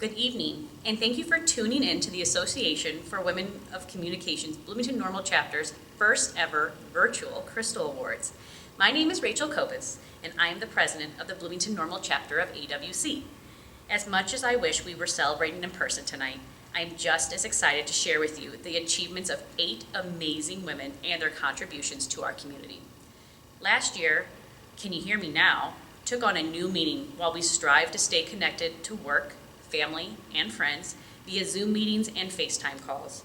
Good evening, and thank you for tuning in to the Association for Women of Communications Bloomington-Normal Chapter's first ever virtual Crystal Awards. My name is Rachel Kobus, and I am the president of the Bloomington-Normal Chapter of AWC. As much as I wish we were celebrating in person tonight, I am just as excited to share with you the achievements of 8 amazing women and their contributions to our community. Last year, Can You Hear Me Now, took on a new meaning while we strive to stay connected to work, family, and friends via Zoom meetings and FaceTime calls.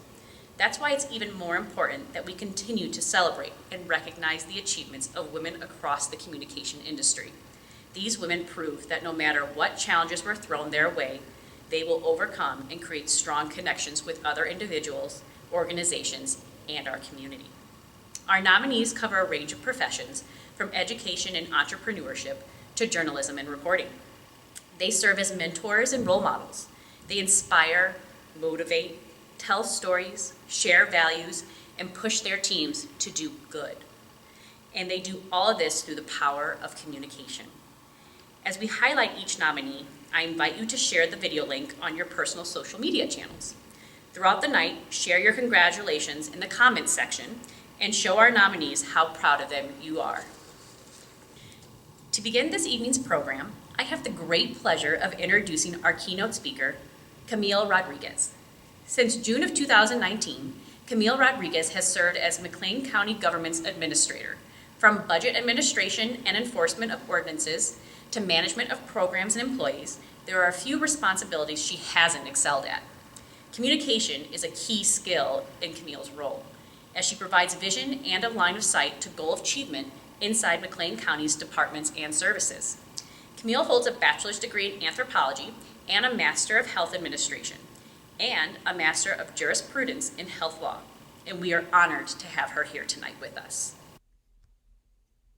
That's why it's even more important that we continue to celebrate and recognize the achievements of women across the communication industry. These women prove that no matter what challenges were thrown their way, they will overcome and create strong connections with other individuals, organizations, and our community. Our nominees cover a range of professions, from education and entrepreneurship to journalism and reporting. They serve as mentors and role models. They inspire, motivate, tell stories, share values, and push their teams to do good. And they do all of this through the power of communication. As we highlight each nominee, I invite you to share the video link on your personal social media channels. Throughout the night, share your congratulations in the comments section and show our nominees how proud of them you are. To begin this evening's program, I have the great pleasure of introducing our keynote speaker, Camille Rodriguez. Since June of 2019, Camille Rodriguez has served as McLean County Government's administrator, from budget administration and enforcement of ordinances to management of programs and employees. There are a few responsibilities she hasn't excelled at. Communication is a key skill in Camille's role, as she provides vision and a line of sight to goal achievement inside McLean County's departments and services. Camille holds a bachelor's degree in anthropology and a master of health administration and a master of jurisprudence in health law, and we are honored to have her here tonight with us.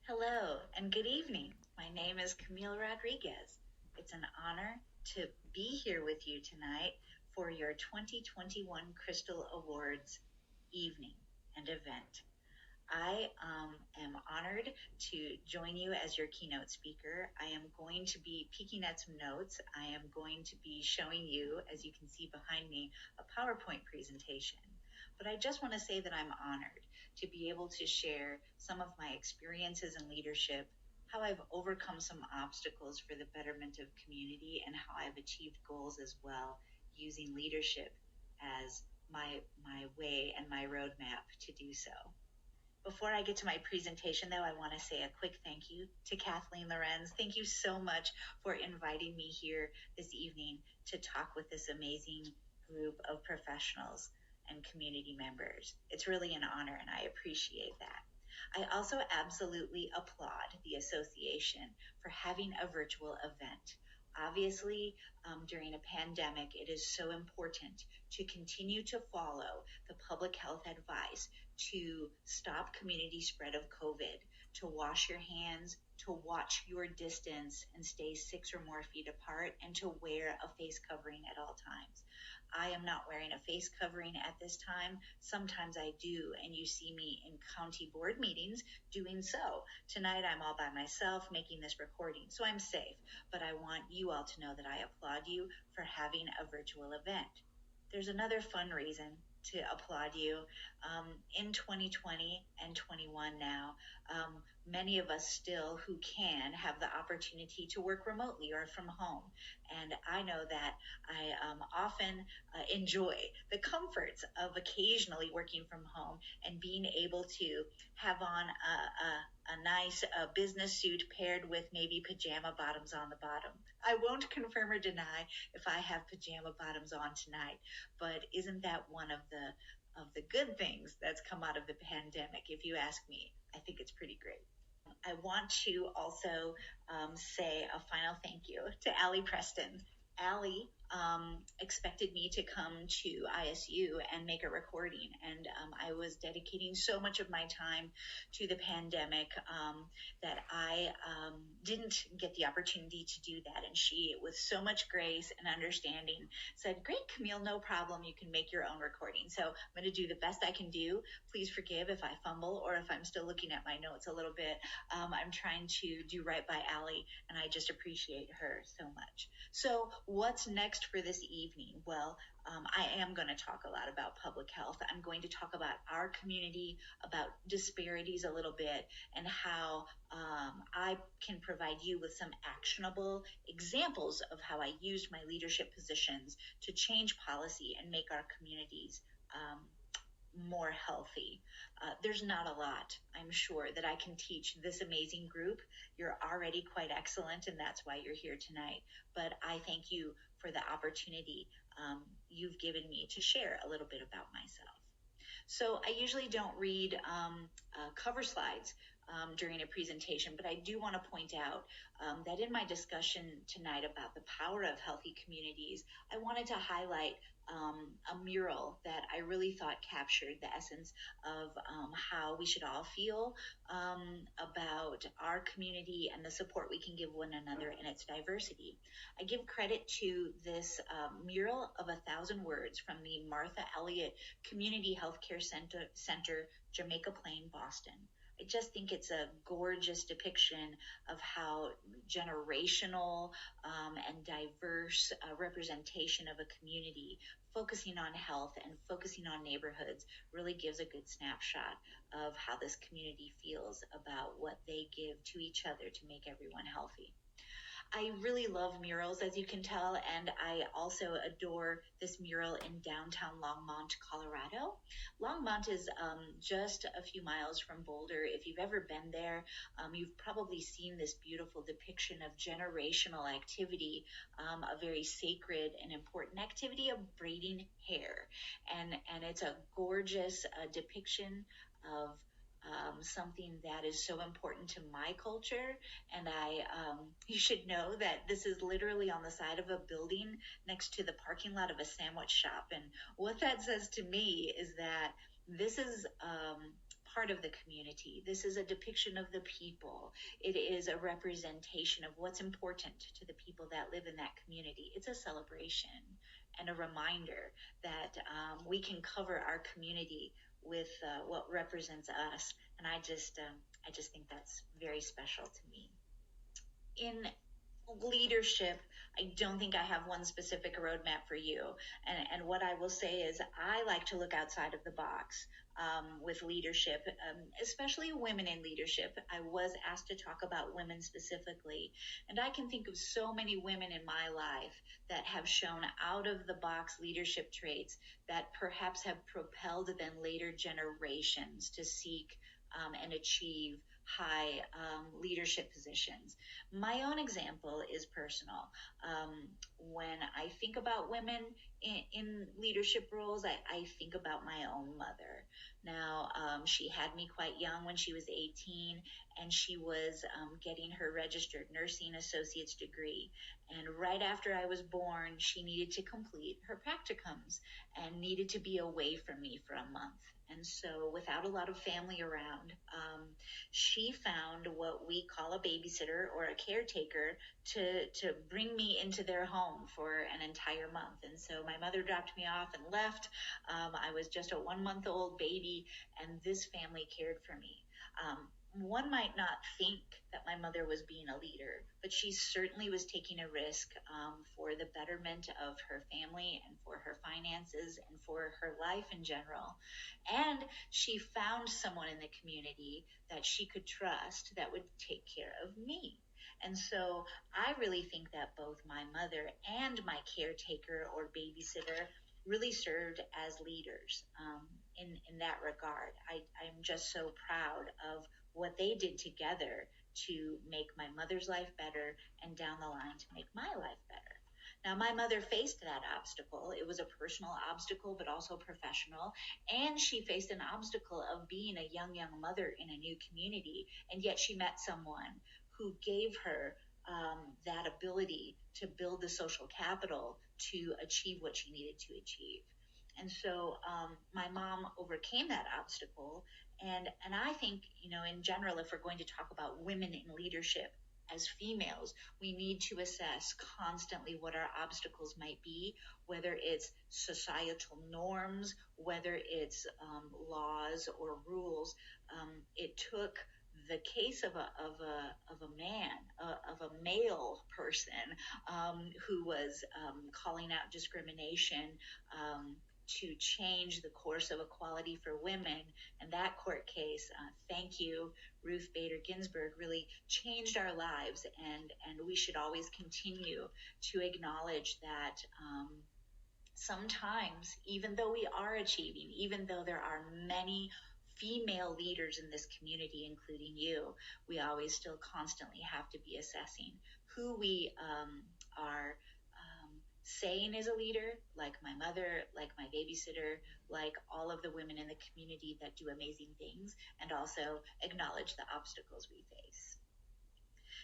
Hello and good evening. My name is Camille Rodriguez. It's an honor to be here with you tonight for your 2021 Crystal Awards evening and event. I am honored to join you as your keynote speaker. I am going to be peeking at some notes. I am going to be showing you, as you can see behind me, a PowerPoint presentation. But I just want to say that I'm honored to be able to share some of my experiences in leadership, how I've overcome some obstacles for the betterment of community, and how I've achieved goals as well, using leadership as my way and my roadmap to do so. Before I get to my presentation, though, I want to say a quick thank you to Kathleen Lorenz. Thank you so much for inviting me here this evening to talk with this amazing group of professionals and community members. It's really an honor, and I appreciate that. I also absolutely applaud the association for having a virtual event. Obviously, during a pandemic, it is so important to continue to follow the public health advice to stop community spread of COVID, to wash your hands, to watch your distance and stay 6 or more feet apart, and to wear a face covering at all times. I am not wearing a face covering at this time. Sometimes I do, and you see me in county board meetings doing so. Tonight I'm all by myself making this recording, so I'm safe, but I want you all to know that I applaud you for having a virtual event. There's another fun reason to applaud you. In 2020 and 21 now, many of us still who can have the opportunity to work remotely or from home. And I know that I often enjoy the comforts of occasionally working from home and being able to have on a nice business suit paired with maybe pajama bottoms on the bottom. I won't confirm or deny if I have pajama bottoms on tonight, but isn't that one of the good things that's come out of the pandemic? If you ask me, I think it's pretty great. I want to also say a final thank you to Allie Preston. Allie expected me to come to ISU and make a recording, and I was dedicating so much of my time to the pandemic that I didn't get the opportunity to do that, and she, with so much grace and understanding, said, "Great, Camille, no problem, you can make your own recording." So I'm going to do the best I can do. Please forgive if I fumble or if I'm still looking at my notes a little bit. I'm trying to do right by Allie, and I just appreciate her so much. So what's next next for this evening? Well, I am going to talk a lot about public health. I'm going to talk about our community, about disparities a little bit, and how I can provide you with some actionable examples of how I used my leadership positions to change policy and make our communities more healthy. There's not a lot, I'm sure, that I can teach this amazing group. You're already quite excellent, and that's why you're here tonight. But I thank you for the opportunity you've given me to share a little bit about myself. So I usually don't read cover slides during a presentation, but I do want to point out that in my discussion tonight about the power of healthy communities, I wanted to highlight a mural that I really thought captured the essence of how we should all feel about our community and the support we can give one another in its diversity. I give credit to this mural of 1,000 words from the Martha Elliott Community Healthcare Center, Jamaica Plain, Boston. I just think it's a gorgeous depiction of how generational and diverse representation of a community focusing on health and focusing on neighborhoods really gives a good snapshot of how this community feels about what they give to each other to make everyone healthy. I really love murals, as you can tell, and I also adore this mural in downtown Longmont, Colorado. Longmont is just a few miles from Boulder. If you've ever been there, you've probably seen this beautiful depiction of generational activity, a very sacred and important activity of braiding hair. And it's a gorgeous depiction of something that is so important to my culture. And you should know that this is literally on the side of a building next to the parking lot of a sandwich shop. And what that says to me is that this is part of the community. This is a depiction of the people. It is a representation of what's important to the people that live in that community. It's a celebration and a reminder that we can cover our community with what represents us, and I just think that's very special to me. In leadership, I don't think I have one specific roadmap for you, and what I will say is I like to look outside of the box with leadership, especially women in leadership. I was asked to talk about women specifically, and I can think of so many women in my life that have shown out of the box leadership traits that perhaps have propelled then later generations to seek and achieve high leadership positions. My own example is personal. When I think about women in leadership roles, I think about my own mother. Now, she had me quite young when she was 18, and she was getting her registered nursing associate's degree. And right after I was born, she needed to complete her practicums and needed to be away from me for a month. And so without a lot of family around, she found what we call a babysitter or a caretaker to bring me into their home for an entire month. And so my mother dropped me off and left. I was just a 1-month-old baby, and this family cared for me. One might not think that my mother was being a leader, but she certainly was taking a risk for the betterment of her family and for her finances and for her life in general. And she found someone in the community that she could trust that would take care of me. And so I really think that both my mother and my caretaker or babysitter really served as leaders in that regard. I'm just so proud of what they did together to make my mother's life better and down the line to make my life better. Now, my mother faced that obstacle. It was a personal obstacle, but also professional. And she faced an obstacle of being a young mother in a new community. And yet she met someone who gave her that ability to build the social capital to achieve what she needed to achieve. And so my mom overcame that obstacle. And I think, in general, if we're going to talk about women in leadership as females, we need to assess constantly what our obstacles might be, whether it's societal norms, whether it's laws or rules. It took the case of a man, a a male person who was calling out discrimination to change the course of equality for women. And that court case, thank you, Ruth Bader Ginsburg, really changed our lives. And we should always continue to acknowledge that sometimes, even though we are achieving, even though there are many female leaders in this community, including you, we always still constantly have to be assessing who we are saying is a leader, like my mother, like my babysitter, like all of the women in the community that do amazing things, and also acknowledge the obstacles we face.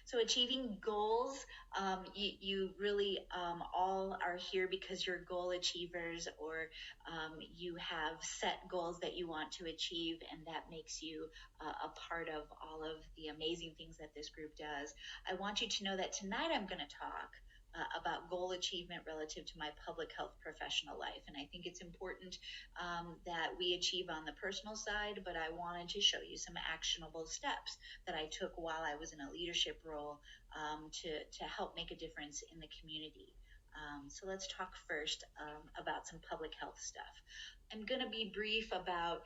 So achieving goals, you really all are here because you're goal achievers, or you have set goals that you want to achieve, and that makes you a part of all of the amazing things that this group does. I want you to know that tonight I'm going to talk about goal achievement relative to my public health professional life. And I think it's important that we achieve on the personal side, but I wanted to show you some actionable steps that I took while I was in a leadership role to help make a difference in the community. So let's talk first about some public health stuff. I'm going to be brief about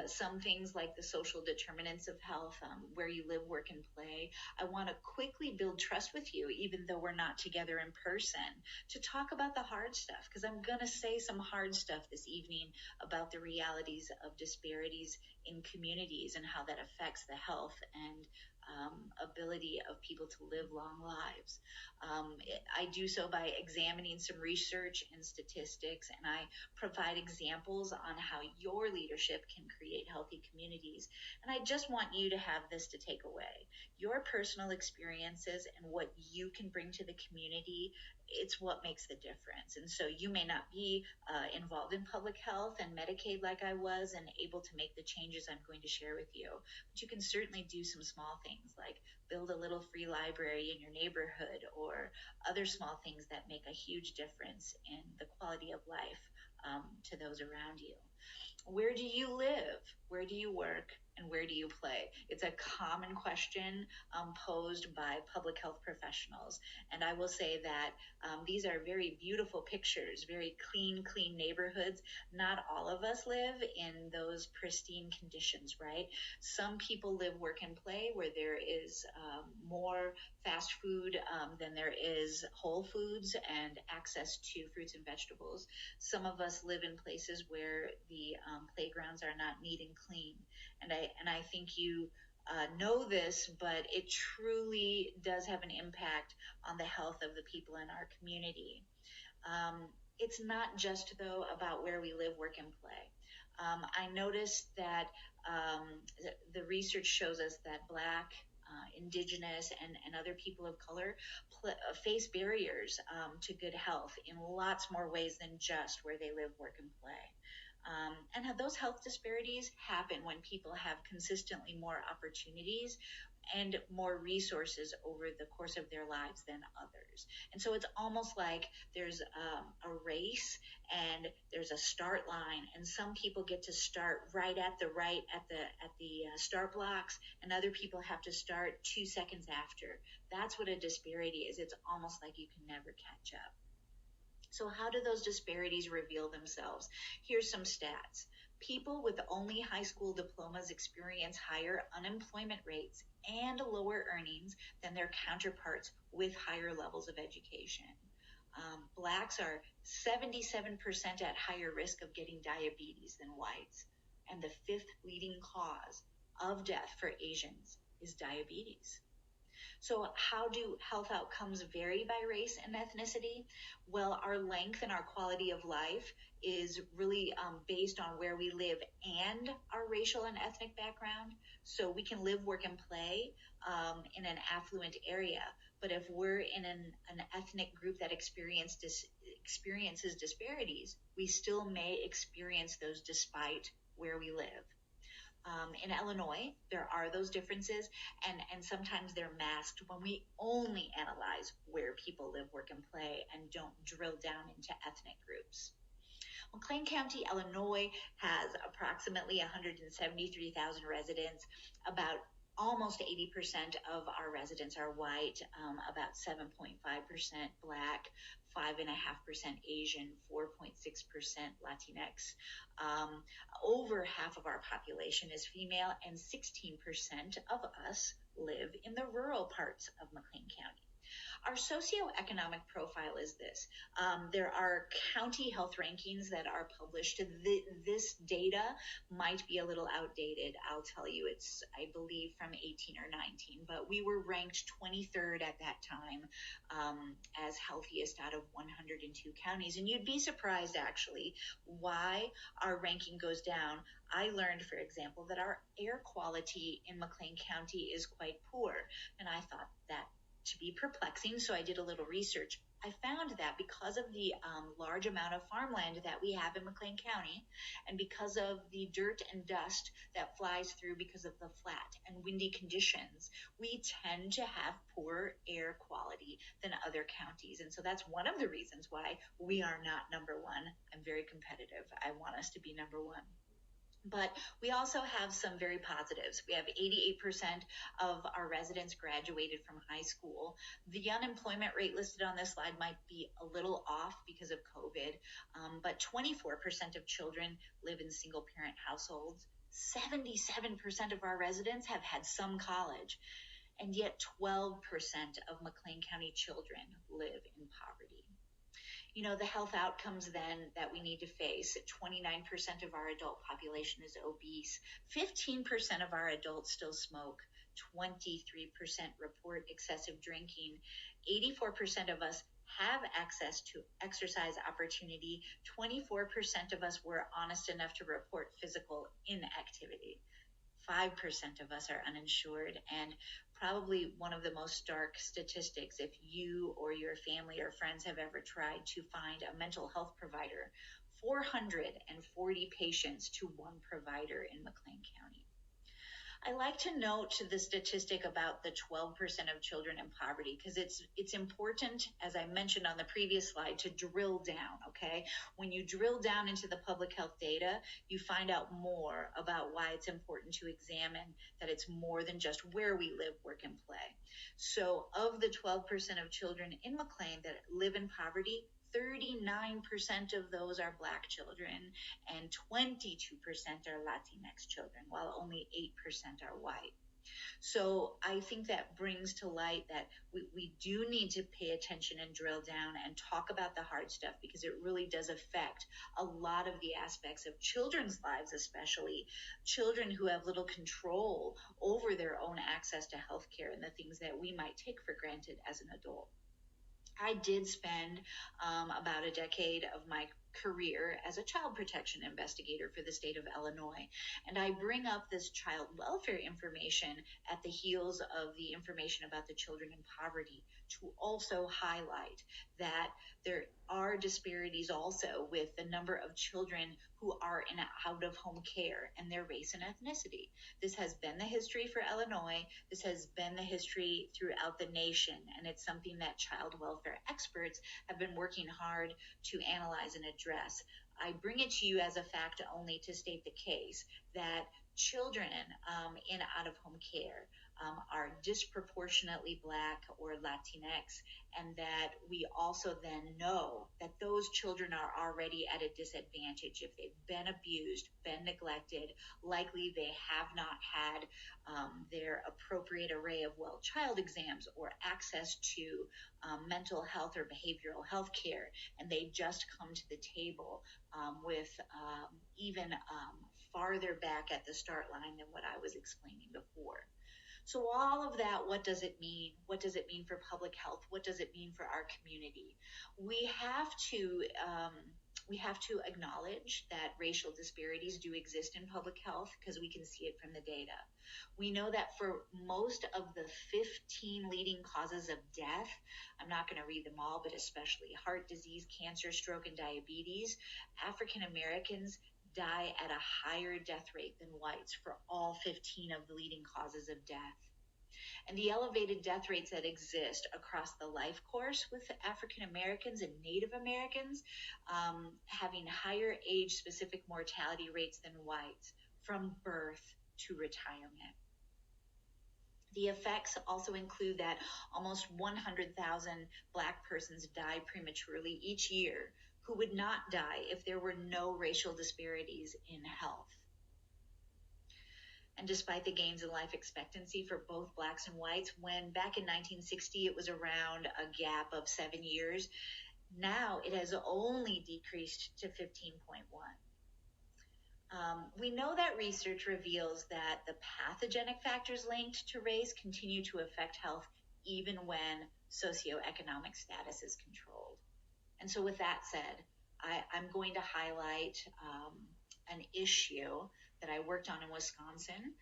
some things like the social determinants of health, where you live, work, and play. I want to quickly build trust with you, even though we're not together in person, to talk about the hard stuff, because I'm going to say some hard stuff this evening about the realities of disparities in communities and how that affects the health and ability of people to live long lives. I do so by examining some research and statistics, and I provide examples on how your leadership can create healthy communities. And I just want you to have this to take away. Your personal experiences and what you can bring to the community, it's what makes the difference. And so you may not be involved in public health and Medicaid like I was and able to make the changes I'm going to share with you, but you can certainly do some small things like build a little free library in your neighborhood, or other small things that make a huge difference in the quality of life to those around you. Where do you live? Where do you work? And where do you play? It's a common question posed by public health professionals. And I will say that these are very beautiful pictures, very clean neighborhoods. Not all of us live in those pristine conditions, right? Some people live, work, and play where there is more fast food than there is whole foods and access to fruits and vegetables. Some of us live in places where the playgrounds are not neat and clean. And I think you know this, but it truly does have an impact on the health of the people in our community. It's not just, though, about where we live, work, and play. I noticed that the research shows us that Black, Indigenous, and other people of color face barriers to good health in lots more ways than just where they live, work, and play. And those health disparities happen when people have consistently more opportunities and more resources over the course of their lives than others. And so it's almost like there's a race and there's a start line, and some people get to start right at the start blocks, and other people have to start 2 seconds after. That's what a disparity is. It's almost like you can never catch up. So how do those disparities reveal themselves? Here's some stats. People with only high school diplomas experience higher unemployment rates and lower earnings than their counterparts with higher levels of education. Blacks are 77% at higher risk of getting diabetes than whites. And the 5th leading cause of death for Asians is diabetes. So how do health outcomes vary by race and ethnicity? Well, our length and our quality of life is really based on where we live and our racial and ethnic background. So we can live, work, and play in an affluent area. But if we're in an ethnic group that experiences disparities, we still may experience those despite where we live. In Illinois, there are those differences, and sometimes they're masked when we only analyze where people live, work, and play and don't drill down into ethnic groups. McLean County, Illinois has approximately 173,000 residents. About almost 80% of our residents are white, about 7.5% Black, 5.5% Asian, 4.6% Latinx. Over half of our population is female, and 16% of us live in the rural parts of McLean County. Our socioeconomic profile is this. There are county health rankings that are published. This data might be a little outdated. I'll tell you, it's, I believe, from 18 or 19, but we were ranked 23rd at that time as healthiest out of 102 counties. And you'd be surprised, actually, why our ranking goes down. I learned, for example, that our air quality in McLean County is quite poor, and I thought that to be perplexing, so I did a little research. I found that because of the large amount of farmland that we have in McLean County, and because of the dirt and dust that flies through because of the flat and windy conditions, we tend to have poorer air quality than other counties. And so that's one of the reasons why we are not number one. I'm very competitive. I want us to be number one. But we also have some very positives. We have 88% of our residents graduated from high school. The unemployment rate listed on this slide might be a little off because of COVID, but 24% of children live in single-parent households. 77% of our residents have had some college, and yet 12% of McLean County children live in poverty. You know, the health outcomes then that we need to face, 29% of our adult population is obese, 15% of our adults still smoke, 23% report excessive drinking, 84% of us have access to exercise opportunity, 24% of us were honest enough to report physical inactivity. 5% of us are uninsured, and probably one of the most stark statistics, if you or your family or friends have ever tried to find a mental health provider, 440 patients to one provider in McLean County. I like to note the statistic about the 12% of children in poverty because it's important, as I mentioned on the previous slide, to drill down, okay? When you drill down into the public health data, you find out more about why it's important to examine that it's more than just where we live, work, and play. So of the 12% of children in McLean that live in poverty, 39% of those are Black children and 22% are Latinx children, while only 8% are white. So I think that brings to light that we do need to pay attention and drill down and talk about the hard stuff because it really does affect a lot of the aspects of children's lives, especially children who have little control over their own access to healthcare and the things that we might take for granted as an adult. I did spend about a decade of my career as a child protection investigator for the state of Illinois. And I bring up this child welfare information at the heels of the information about the children in poverty to also highlight that there are disparities also with the number of children who are in out-of-home care and their race and ethnicity. This has been the history for Illinois. This has been the history throughout the nation, and it's something that child welfare experts have been working hard to analyze and address. I bring it to you as a fact only to state the case that children in out-of-home care are disproportionately Black or Latinx, and that we also then know that those children are already at a disadvantage. If they've been abused, been neglected, likely they have not had their appropriate array of well child exams or access to mental health or behavioral health care, and they just come to the table with even farther back at the start line than what I was explaining before. So all of that, what does it mean? What does it mean for public health? What does it mean for our community? We have to acknowledge that racial disparities do exist in public health because we can see it from the data. We know that for most of the 15 leading causes of death, I'm not going to read them all, but especially heart disease, cancer, stroke, and diabetes, African Americans die at a higher death rate than whites for all 15 of the leading causes of death. And the elevated death rates that exist across the life course with African Americans and Native Americans having higher age-specific mortality rates than whites from birth to retirement. The effects also include that almost 100,000 Black persons die prematurely each year who would not die if there were no racial disparities in health. And despite the gains in life expectancy for both Blacks and whites, when back in 1960 it was around a gap of 7 years, now it has only decreased to 15.1. We know that research reveals that the pathogenic factors linked to race continue to affect health even when socioeconomic status is controlled. And so with that said, I'm going to highlight an issue that I worked on in Wisconsin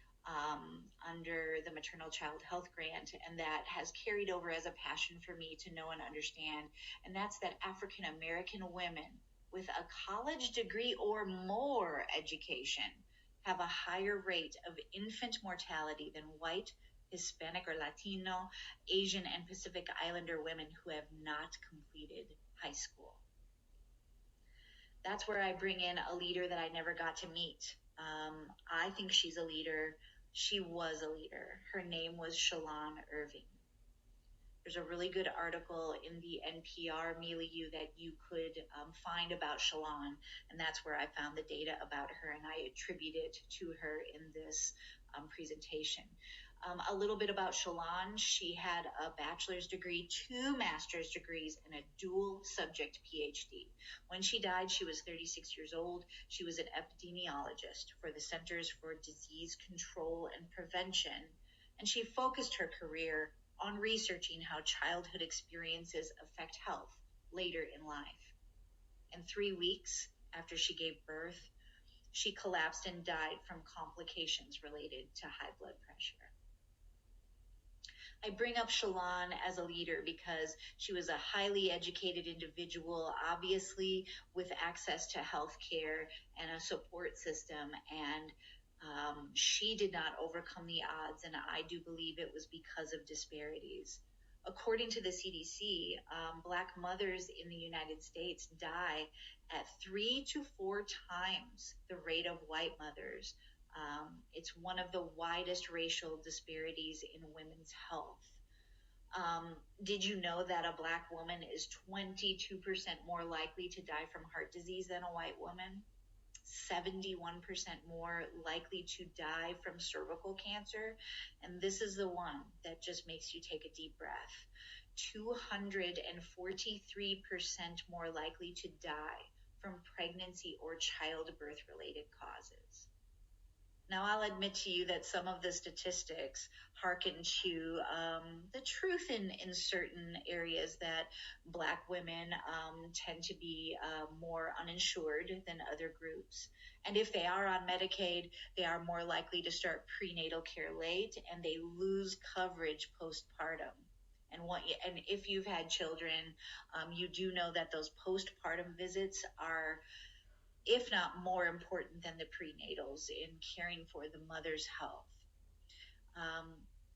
under the Maternal Child Health Grant, and that has carried over as a passion for me to know and understand, and that's that African American women with a college degree or more education have a higher rate of infant mortality than white, Hispanic or Latino, Asian, and Pacific Islander women who have not completed high school. That's where I bring in a leader that I never got to meet. I think she's a leader. She was a leader. Her name was Shalon Irving. There's a really good article in the NPR milieu that you could find about Shalon, and that's where I found the data about her, and I attribute it to her in this presentation. A little bit about Shalon. She had a bachelor's degree, 2 master's degrees, and a dual subject PhD. When she died, she was 36 years old. She was an epidemiologist for the Centers for Disease Control and Prevention, and she focused her career on researching how childhood experiences affect health later in life. And 3 weeks after she gave birth, she collapsed and died from complications related to high blood pressure. I bring up Shalon as a leader because she was a highly educated individual, obviously with access to health care and a support system, and she did not overcome the odds, and I do believe it was because of disparities. According to the CDC, Black mothers in the United States die at 3 to 4 times the rate of white mothers. It's one of the widest racial disparities in women's health. Did you know that a Black woman is 22% more likely to die from heart disease than a white woman? 71% more likely to die from cervical cancer. And this is the one that just makes you take a deep breath. 243% more likely to die from pregnancy or childbirth related causes. Now, I'll admit to you that some of the statistics hearken to the truth in certain areas, that Black women tend to be more uninsured than other groups. And if they are on Medicaid, they are more likely to start prenatal care late, and they lose coverage postpartum. And if you've had children, you do know that those postpartum visits are, if not more important than the prenatals in caring for the mother's health.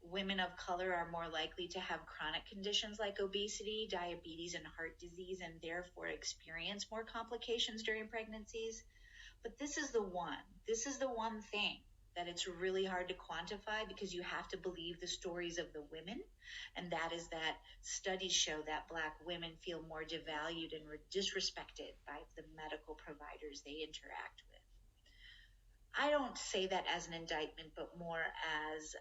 Women of color are more likely to have chronic conditions like obesity, diabetes, and heart disease, and therefore experience more complications during pregnancies. But this is the one thing that it's really hard to quantify, because you have to believe the stories of the women, and that is that studies show that Black women feel more devalued and disrespected by the medical providers they interact with. I don't say that as an indictment, but more as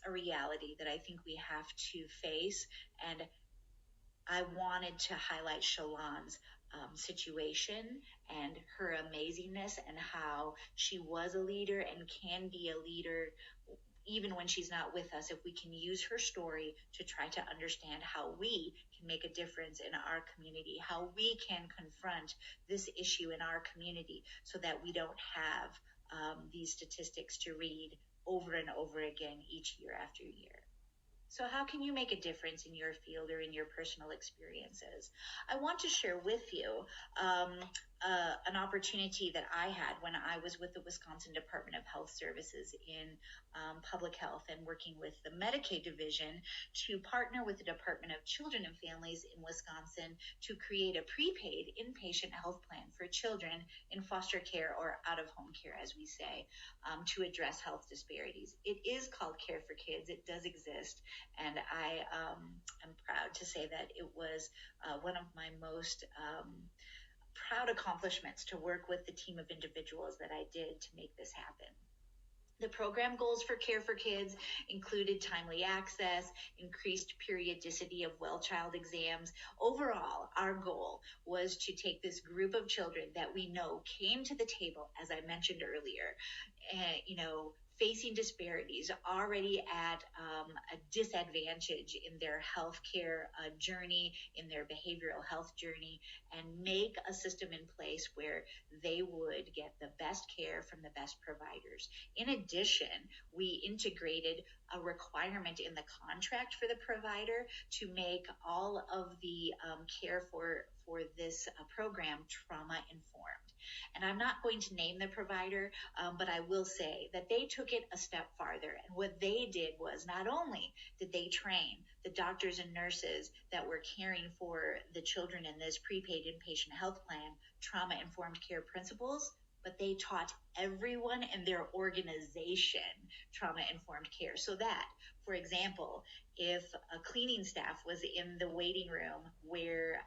a reality that I think we have to face. And I wanted to highlight Shalon's situation and her amazingness, and how she was a leader and can be a leader even when she's not with us, if we can use her story to try to understand how we can make a difference in our community, how we can confront this issue in our community, so that we don't have these statistics to read over and over again each year after year. So how can you make a difference in your field or in your personal experiences? I want to share with you an opportunity that I had when I was with the Wisconsin Department of Health Services in public health and working with the Medicaid division to partner with the Department of Children and Families in Wisconsin to create a prepaid inpatient health plan for children in foster care or out of home care, as we say, to address health disparities. It is called Care for Kids. It does exist. And I am proud to say that it was one of my most proud accomplishments to work with the team of individuals that I did to make this happen. The program goals for Care for Kids included timely access, increased periodicity of well child exams. Overall, our goal was to take this group of children that we know came to the table, as I mentioned earlier, facing disparities, already at a disadvantage in their healthcare journey, in their behavioral health journey, and make a system in place where they would get the best care from the best providers. In addition, we integrated a requirement in the contract for the provider to make all of the care for this program trauma informed. And I'm not going to name the provider, but I will say that they took it a step farther. And what they did was not only did they train the doctors and nurses that were caring for the children in this prepaid inpatient health plan trauma-informed care principles, but they taught everyone in their organization trauma-informed care. So that, for example, if a cleaning staff was in the waiting room where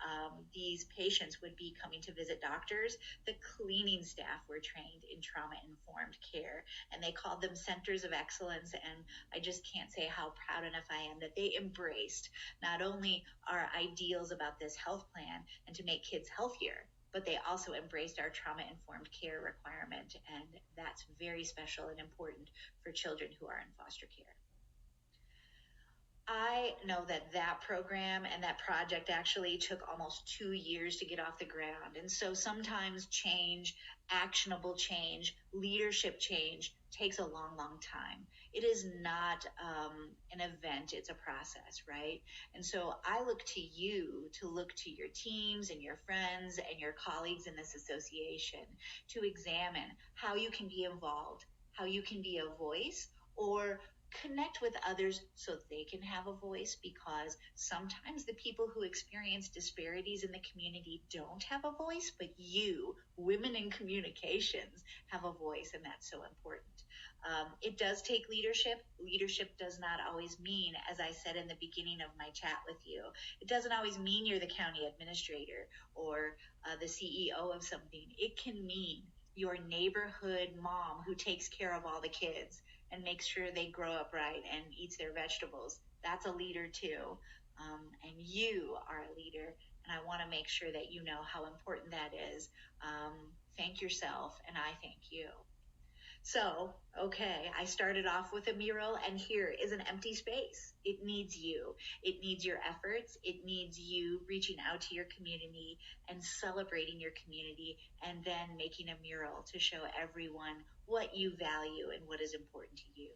these patients would be coming to visit doctors, the cleaning staff were trained in trauma-informed care, and they called them centers of excellence. And I just can't say how proud enough I am that they embraced not only our ideals about this health plan and to make kids healthier, but they also embraced our trauma-informed care requirement, and that's very special and important for children who are in foster care. I know that program and that project actually took almost 2 years to get off the ground. And so sometimes change, actionable change, leadership change takes a long, long time. It is not an event, it's a process, right? And so I look to you to look to your teams and your friends and your colleagues in this association to examine how you can be involved, how you can be a voice, or connect with others so they can have a voice, because sometimes the people who experience disparities in the community don't have a voice, but you, women in communications, have a voice, and that's so important. It does take leadership. Leadership does not always mean, as I said in the beginning of my chat with you, it doesn't always mean you're the county administrator or the CEO of something. It can mean your neighborhood mom who takes care of all the kids and makes sure they grow up right and eats their vegetables. That's a leader too. And you are a leader, and I want to make sure that you know how important that is. Thank yourself, and I thank you. So, okay, I started off with a mural, and here is an empty space. It needs you. It needs your efforts. It needs you reaching out to your community and celebrating your community, and then making a mural to show everyone what you value and what is important to you.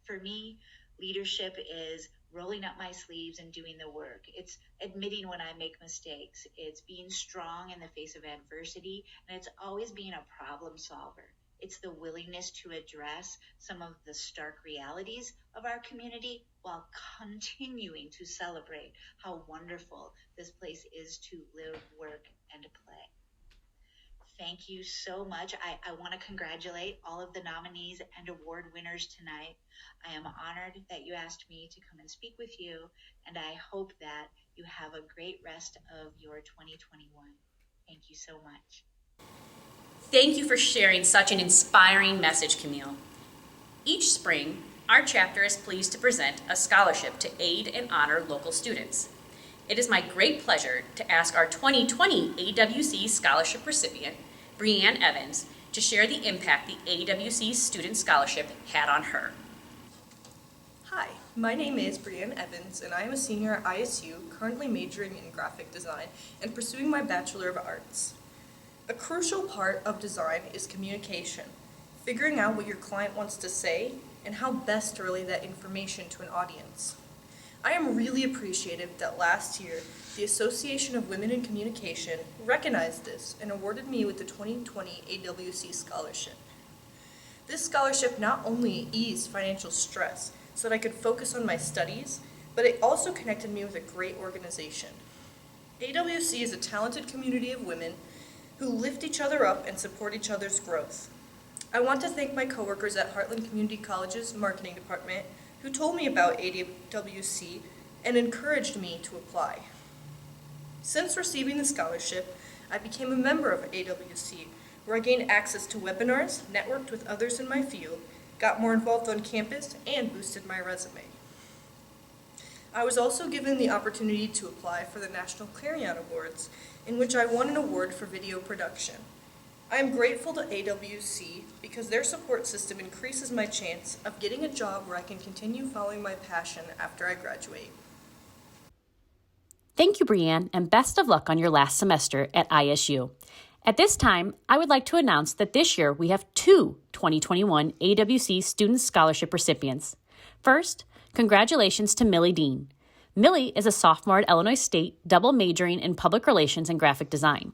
For me, leadership is rolling up my sleeves and doing the work. It's admitting when I make mistakes. It's being strong in the face of adversity, and it's always being a problem solver. It's the willingness to address some of the stark realities of our community while continuing to celebrate how wonderful this place is to live, work, and play. Thank you so much. I want to congratulate all of the nominees and award winners tonight. I am honored that you asked me to come and speak with you, and I hope that you have a great rest of your 2021. Thank you so much. Thank you for sharing such an inspiring message, Camille. Each spring, our chapter is pleased to present a scholarship to aid and honor local students. It is my great pleasure to ask our 2020 AWC scholarship recipient, Brianne Evans, to share the impact the AWC Student Scholarship had on her. Hi, my name is Brianne Evans, and I am a senior at ISU, currently majoring in graphic design and pursuing my Bachelor of Arts. A crucial part of design is communication, figuring out what your client wants to say and how best to relay that information to an audience. I am really appreciative that last year, the Association of Women in Communication recognized this and awarded me with the 2020 AWC Scholarship. This scholarship not only eased financial stress so that I could focus on my studies, but it also connected me with a great organization. AWC is a talented community of women who lift each other up and support each other's growth. I want to thank my coworkers at Heartland Community College's marketing department who told me about AWC and encouraged me to apply. Since receiving the scholarship, I became a member of AWC, where I gained access to webinars, networked with others in my field, got more involved on campus, and boosted my resume. I was also given the opportunity to apply for the National Clarion Awards, in which I won an award for video production. I am grateful to AWC because their support system increases my chance of getting a job where I can continue following my passion after I graduate. Thank you, Brianne, and best of luck on your last semester at ISU. At this time, I would like to announce that this year we have two 2021 AWC Student Scholarship recipients. First, congratulations to Millie Dean. Millie is a sophomore at Illinois State, double majoring in public relations and graphic design.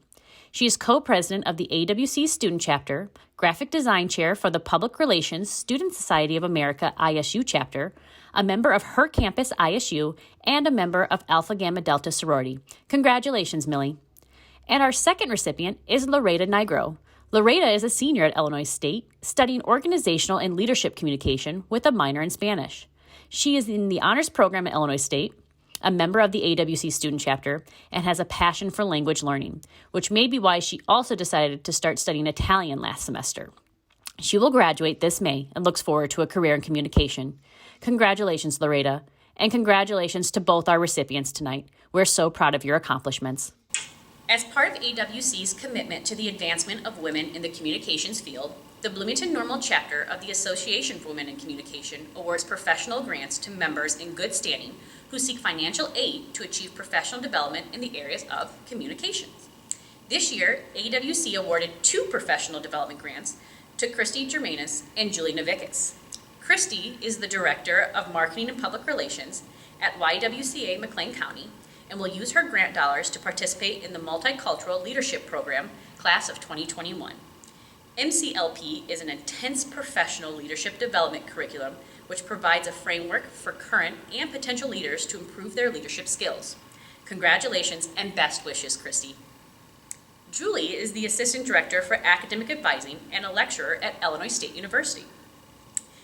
She is co-president of the AWC Student Chapter, graphic design chair for the Public Relations Student Society of America ISU chapter, a member of her campus ISU, and a member of Alpha Gamma Delta sorority. Congratulations, Millie. And our second recipient is Loretta Nigro. Loretta is a senior at Illinois State, studying organizational and leadership communication with a minor in Spanish. She is in the honors program at Illinois State, a member of the AWC student chapter, and has a passion for language learning, which may be why she also decided to start studying Italian last semester. She will graduate this May and looks forward to a career in communication. Congratulations, Loretta, and congratulations to both our recipients tonight. We're so proud of your accomplishments. As part of AWC's commitment to the advancement of women in the communications field, the Bloomington-Normal chapter of the Association for Women in Communication awards professional grants to members in good standing who seek financial aid to achieve professional development in the areas of communications. This year, AWC awarded 2 professional development grants to Christy Germanis and Julie Novikis. Christy is the Director of Marketing and Public Relations at YWCA McLean County and will use her grant dollars to participate in the Multicultural Leadership Program, Class of 2021. MCLP is an intense professional leadership development curriculum which provides a framework for current and potential leaders to improve their leadership skills. Congratulations and best wishes, Christy. Julie is the Assistant Director for Academic Advising and a lecturer at Illinois State University.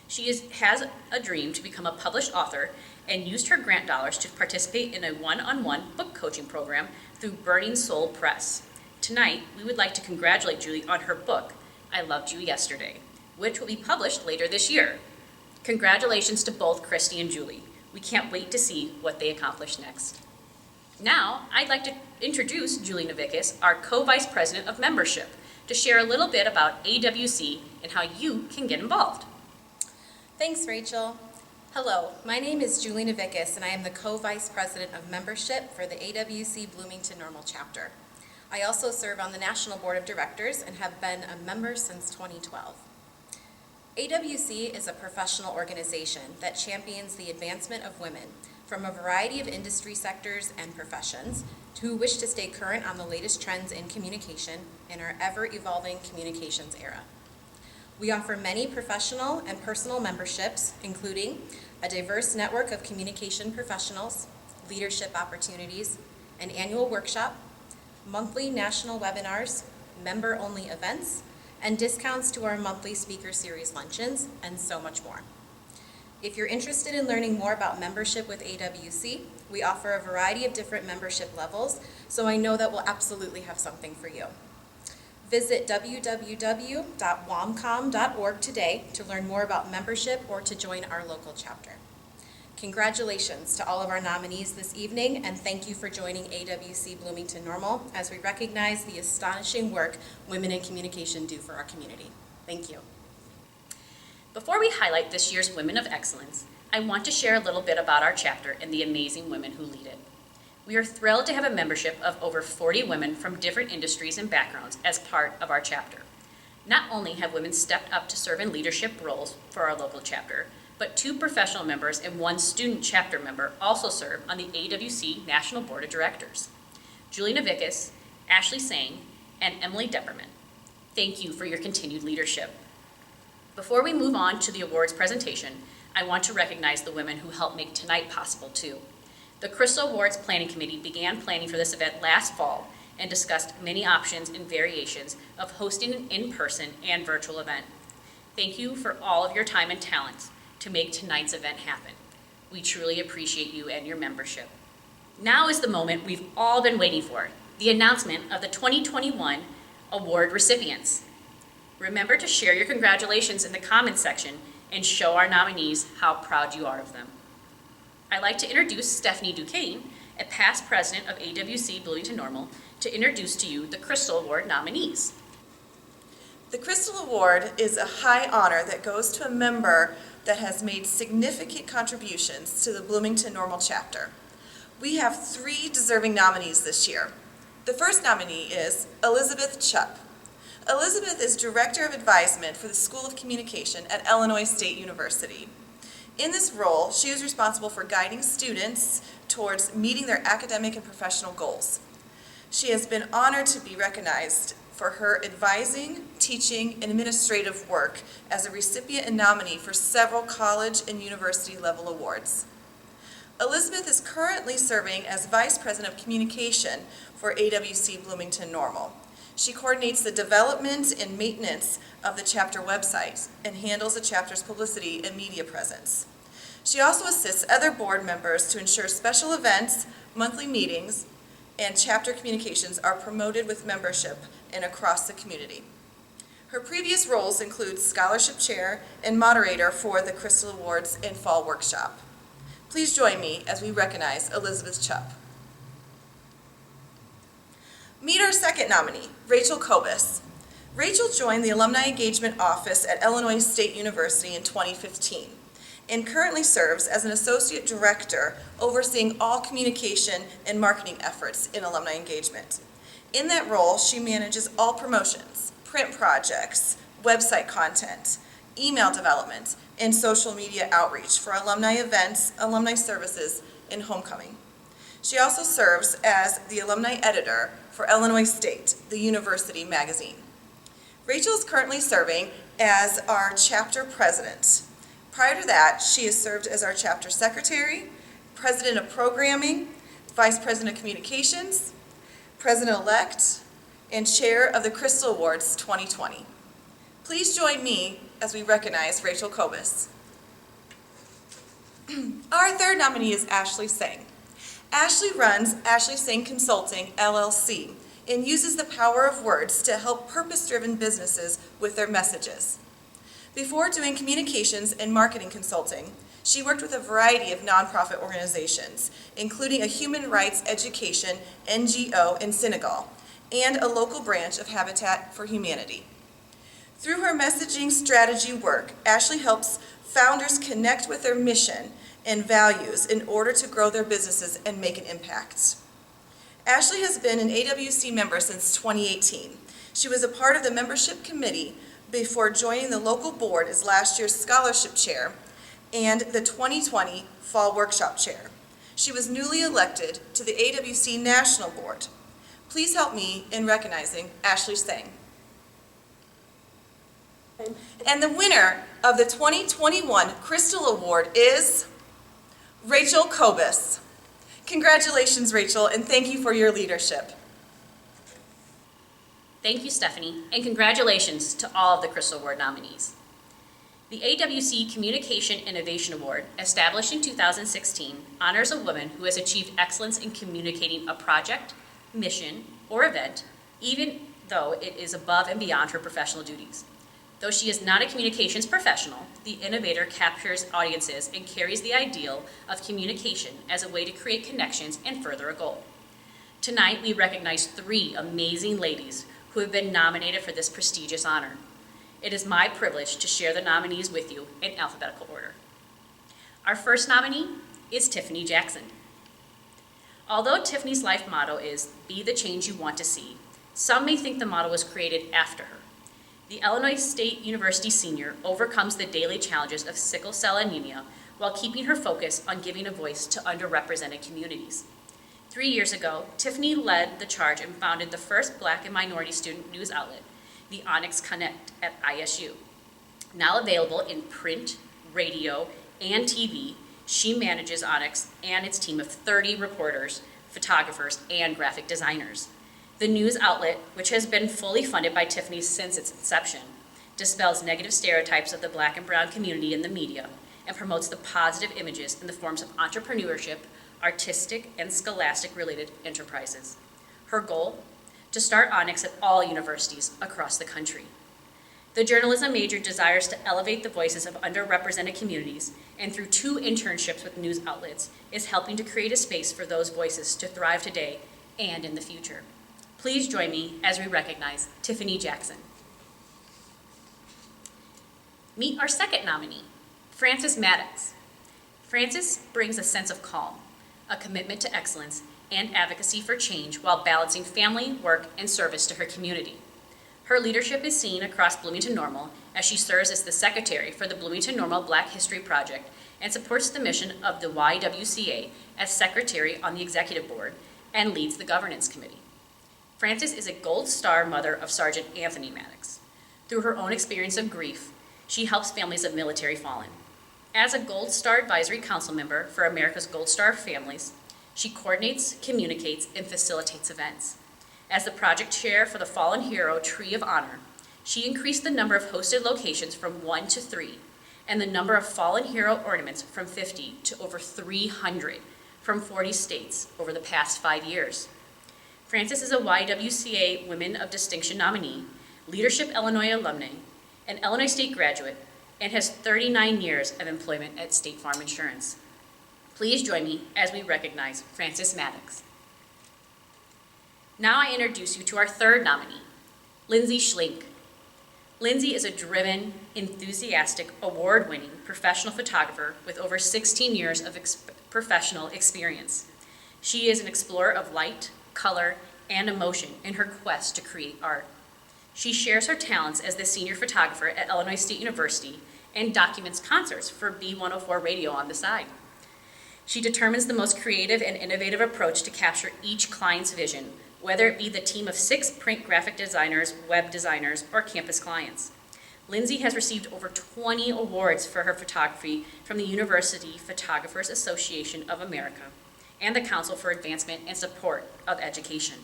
She has a dream to become a published author and used her grant dollars to participate in a one-on-one book coaching program through Burning Soul Press. Tonight, we would like to congratulate Julie on her book, I Loved You Yesterday, which will be published later this year. Congratulations to both Christy and Julie. We can't wait to see what they accomplish next. Now, I'd like to introduce Julie Novikis, our Co-Vice President of Membership, to share a little bit about AWC and how you can get involved. Thanks, Rachel. Hello, my name is Julie Novikis, and I am the Co-Vice President of Membership for the AWC Bloomington-Normal chapter. I also serve on the National Board of Directors and have been a member since 2012. AWC is a professional organization that champions the advancement of women from a variety of industry sectors and professions who wish to stay current on the latest trends in communication in our ever-evolving communications era. We offer many professional and personal memberships, including a diverse network of communication professionals, leadership opportunities, an annual workshop, monthly national webinars, member-only events, and discounts to our monthly speaker series luncheons, and so much more. If you're interested in learning more about membership with AWC, we offer a variety of different membership levels, so I know that we'll absolutely have something for you. Visit www.womcom.org today to learn more about membership or to join our local chapter. Congratulations to all of our nominees this evening, and thank you for joining AWC Bloomington-Normal as we recognize the astonishing work women in communication do for our community. Thank you. Before we highlight this year's Women of Excellence, I want to share a little bit about our chapter and the amazing women who lead it. We are thrilled to have a membership of over 40 women from different industries and backgrounds as part of our chapter. Not only have women stepped up to serve in leadership roles for our local chapter, but 2 professional members and 1 student chapter member also serve on the AWC National Board of Directors. Julie Navickas, Ashley Sang, and Emily Depperman. Thank you for your continued leadership. Before we move on to the awards presentation, I want to recognize the women who helped make tonight possible too. The Crystal Awards Planning Committee began planning for this event last fall and discussed many options and variations of hosting an in-person and virtual event. Thank you for all of your time and talent to make tonight's event happen. We truly appreciate you and your membership. Now is the moment we've all been waiting for, the announcement of the 2021 award recipients. Remember to share your congratulations in the comments section and show our nominees how proud you are of them. I'd like to introduce Stephanie Duquesne, a past president of AWC Bloomington-Normal, to introduce to you the Crystal Award nominees. The Crystal Award is a high honor that goes to a member that has made significant contributions to the Bloomington-Normal chapter. We have 3 deserving nominees this year. The first nominee is Elizabeth Chupp. Elizabeth is Director of Advisement for the School of Communication at Illinois State University. In this role, she is responsible for guiding students towards meeting their academic and professional goals. She has been honored to be recognized for her advising, teaching, and administrative work as a recipient and nominee for several college and university level awards. Elizabeth is currently serving as Vice President of Communication for AWC Bloomington-Normal. She coordinates the development and maintenance of the chapter website and handles the chapter's publicity and media presence. She also assists other board members to ensure special events, monthly meetings, and chapter communications are promoted with membership and across the community. Her previous roles include scholarship chair and moderator for the Crystal Awards and Fall Workshop. Please join me as we recognize Elizabeth Chupp. Meet our second nominee, Rachel Kobus. Rachel joined the Alumni Engagement Office at Illinois State University in 2015 and currently serves as an Associate Director overseeing all communication and marketing efforts in alumni engagement. In that role, she manages all promotions, print projects, website content, email development, and social media outreach for alumni events, alumni services, and homecoming. She also serves as the alumni editor for Illinois State, the University magazine. Rachel is currently serving as our chapter president. Prior to that, she has served as our chapter secretary, president of programming, vice president of communications, president-elect, and chair of the Crystal Awards 2020. Please join me as we recognize Rachel Kobus. Our third nominee is Ashley Sang. Ashley runs Ashley Sang Consulting, LLC, and uses the power of words to help purpose-driven businesses with their messages. Before doing communications and marketing consulting, she worked with a variety of nonprofit organizations, including a human rights education NGO in Senegal and a local branch of Habitat for Humanity. Through her messaging strategy work, Ashley helps founders connect with their mission and values in order to grow their businesses and make an impact. Ashley has been an AWC member since 2018. She was a part of the membership committee before joining the local board as last year's scholarship chair and the 2020 Fall Workshop chair. She was newly elected to the AWC National Board. Please help me in recognizing Ashley Sang. And the winner of the 2021 Crystal Award is Rachel Kobus. Congratulations, Rachel, and thank you for your leadership. Thank you, Stephanie, and congratulations to all of the Crystal Award nominees. The AWC Communication Innovation Award, established in 2016, honors a woman who has achieved excellence in communicating a project, mission, or event, even though it is above and beyond her professional duties. Though she is not a communications professional, the innovator captures audiences and carries the ideal of communication as a way to create connections and further a goal. Tonight, we recognize 3 amazing ladies who have been nominated for this prestigious honor. It is my privilege to share the nominees with you in alphabetical order. Our first nominee is Tiffany Jackson. Although Tiffany's life motto is, "Be the change you want to see," some may think the motto was created after her. The Illinois State University senior overcomes the daily challenges of sickle cell anemia while keeping her focus on giving a voice to underrepresented communities. 3 years ago, Tiffany led the charge and founded the first Black and minority student news outlet, the Onyx Connect at ISU. Now available in print, radio, and TV, she manages Onyx and its team of 30 reporters, photographers, and graphic designers. The news outlet, which has been fully funded by Tiffany since its inception, dispels negative stereotypes of the Black and brown community in the media and promotes the positive images in the forms of entrepreneurship, artistic, and scholastic-related enterprises. Her goal? To start Onyx at all universities across the country. The journalism major desires to elevate the voices of underrepresented communities, and through 2 internships with news outlets, is helping to create a space for those voices to thrive today and in the future. Please join me as we recognize Tiffany Jackson. Meet our second nominee, Frances Maddox. Frances brings a sense of calm, a commitment to excellence, and advocacy for change while balancing family, work, and service to her community. Her leadership is seen across Bloomington-Normal as she serves as the secretary for the Bloomington-Normal Black History Project and supports the mission of the YWCA as secretary on the executive board and leads the governance committee. Frances is a Gold Star mother of Sergeant Anthony Maddox. Through her own experience of grief, she helps families of military fallen. As a Gold Star Advisory Council member for America's Gold Star Families, she coordinates, communicates, and facilitates events. As the project chair for the Fallen Hero Tree of Honor, she increased the number of hosted locations from 1 to 3, and the number of Fallen Hero ornaments from 50 to over 300 from 40 states over the past 5 years. Frances is a YWCA Women of Distinction nominee, Leadership Illinois alumni, an Illinois State graduate, and has 39 years of employment at State Farm Insurance. Please join me as we recognize Frances Maddox. Now I introduce you to our third nominee, Lindsay Schlink. Lindsay is a driven, enthusiastic, award-winning professional photographer with over 16 years of professional experience. She is an explorer of light, color, and emotion in her quest to create art. She shares her talents as the senior photographer at Illinois State University and documents concerts for B104 radio on the side. She determines the most creative and innovative approach to capture each client's vision, whether it be the team of 6 print graphic designers, web designers, or campus clients. Lindsay has received over 20 awards for her photography from the University Photographers Association of America and the Council for Advancement and Support of Education.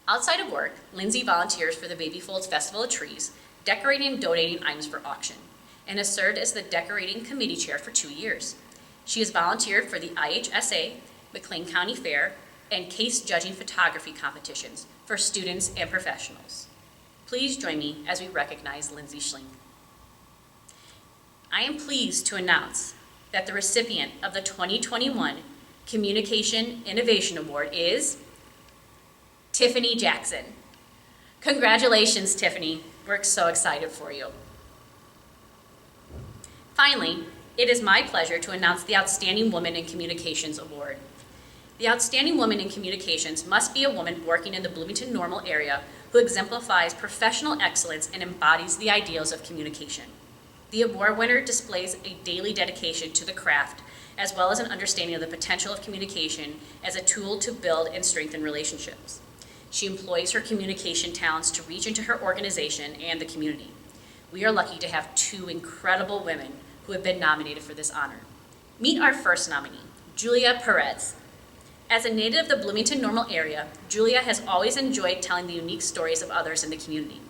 Outside of work, Lindsay volunteers for the Baby Folds Festival of Trees, decorating and donating items for auction, and has served as the decorating committee chair for 2 years. She has volunteered for the IHSA, McLean County Fair, and case judging photography competitions for students and professionals. Please join me as we recognize Lindsay Schlink. I am pleased to announce that the recipient of the 2021 Communication Innovation Award is Tiffany Jackson. Congratulations, Tiffany. We're so excited for you. Finally, it is my pleasure to announce the Outstanding Woman in Communications Award. The Outstanding Woman in Communications must be a woman working in the Bloomington-Normal area who exemplifies professional excellence and embodies the ideals of communication. The award winner displays a daily dedication to the craft, as well as an understanding of the potential of communication as a tool to build and strengthen relationships. She employs her communication talents to reach into her organization and the community. We are lucky to have 2 incredible women who have been nominated for this honor. Meet our first nominee, Julia Perez. As a native of the Bloomington-Normal area, Julia has always enjoyed telling the unique stories of others in the community.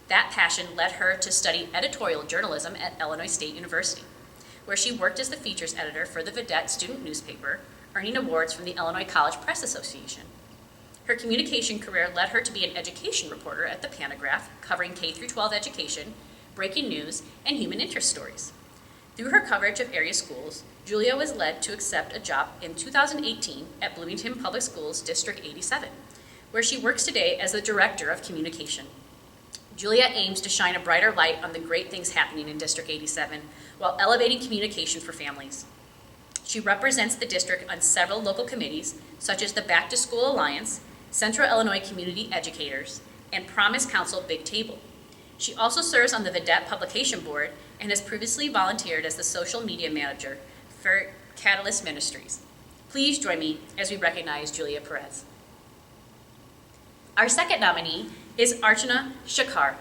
That passion led her to study editorial journalism at Illinois State University, where she worked as the features editor for the Vedette student newspaper, earning awards from the Illinois College Press Association. Her communication career led her to be an education reporter at the Panagraph, covering K-12 education, breaking news, and human interest stories. Through her coverage of area schools, Julia was led to accept a job in 2018 at Bloomington Public Schools District 87, where she works today as the Director of Communication. Julia aims to shine a brighter light on the great things happening in District 87 while elevating communication for families. She represents the district on several local committees, such as the Back to School Alliance, Central Illinois Community Educators, and Promise Council Big Table. She also serves on the Vedette Publication Board and has previously volunteered as the social media manager for Catalyst Ministries. Please join me as we recognize Julia Perez. Our second nominee is Archana Shakhar.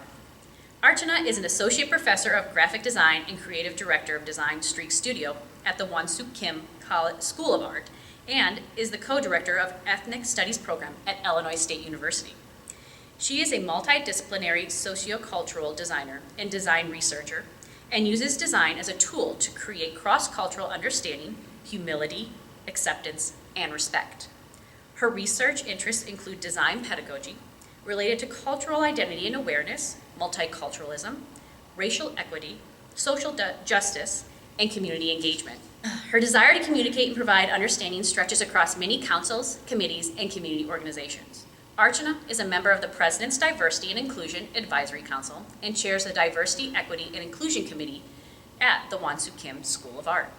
Archana is an associate professor of graphic design and creative director of Design Streak Studio at the Wonsuk Kim School of Art and is the co-director of Ethnic Studies program at Illinois State University. She is a multidisciplinary sociocultural designer and design researcher and uses design as a tool to create cross-cultural understanding, humility, acceptance, and respect. Her research interests include design pedagogy related to cultural identity and awareness, multiculturalism, racial equity, social justice, and community engagement. Her desire to communicate and provide understanding stretches across many councils, committees, and community organizations. Archana is a member of the President's Diversity and Inclusion Advisory Council and chairs the Diversity, Equity, and Inclusion Committee at the Wonsuk Kim School of Art.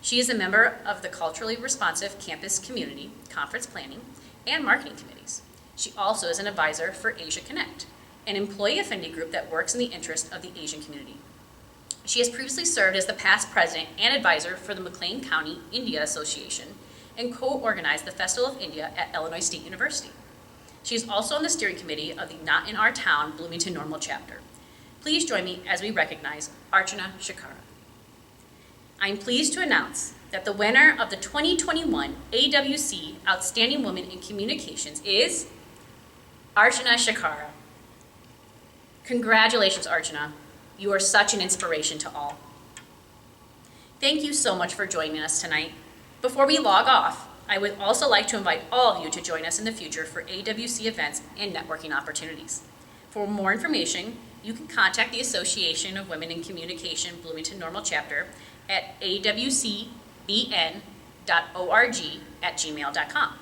She is a member of the Culturally Responsive Campus Community, Conference Planning, and Marketing Committees. She also is an advisor for Asia Connect, an employee affinity group that works in the interest of the Asian community. She has previously served as the past president and advisor for the McLean County India Association and co-organized the Festival of India at Illinois State University. She is also on the steering committee of the Not in Our Town Bloomington-Normal chapter. Please join me as we recognize Archana Shakhar. I'm pleased to announce that the winner of the 2021 AWC Outstanding Woman in Communications is Archana Shakhar. Congratulations, Archana. You are such an inspiration to all. Thank you so much for joining us tonight. Before we log off, I would also like to invite all of you to join us in the future for AWC events and networking opportunities. For more information, you can contact the Association of Women in Communication Bloomington-Normal chapter at awcbn.org@gmail.com.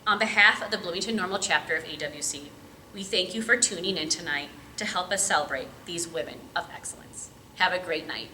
On behalf of the Bloomington-Normal chapter of AWC, we thank you for tuning in tonight to help us celebrate these women of excellence. Have a great night.